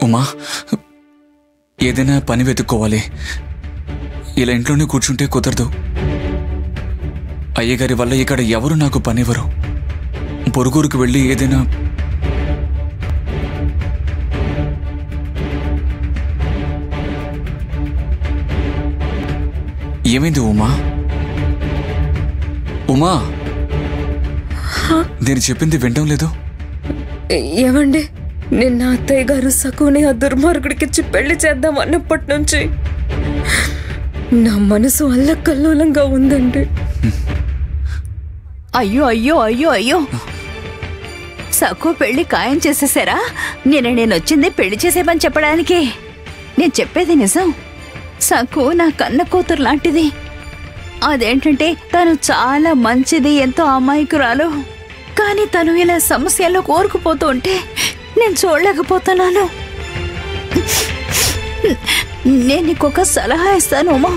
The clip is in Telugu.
ఉమా, ఏదైనా పని వెతుక్కోవాలి. ఇలా ఇంట్లోనే కూర్చుంటే కుదరదు. అయ్యగారి వల్ల ఇక్కడ ఎవరు నాకు పనివ్వరు. పొరుగురికి వెళ్ళి ఏదైనా ఏమైంది ఉమా? ఉమా, నేను చెప్పింది వినడం లేదు. ఏమండి, నిన్న అత్తయ్య గారు సకుని ఆ దుర్మార్గుడికిచ్చి పెళ్లి చేద్దాం అన్నప్పటి నుంచి నా మనసు అల్లకల్లోలంగా ఉందండి. అయ్యో అయ్యో అయ్యో అయ్యో, సకు పెళ్లి ఖాయం చేసేసారా? నేను వచ్చింది పెళ్లి చేసేమని చెప్పడానికి. నేను చెప్పేది నిజం. సకు నా కన్న కూతురు లాంటిది. అదేంటంటే తను చాలా మంచిది, ఎంతో అమాయకురాలు. కానీ తను ఇలా సమస్యల్లో కోరుకుపోతూ ఉంటే నేను చూడలేకపోతున్నాను. నేను నీకొక సలహా ఇస్తాను ఉమా.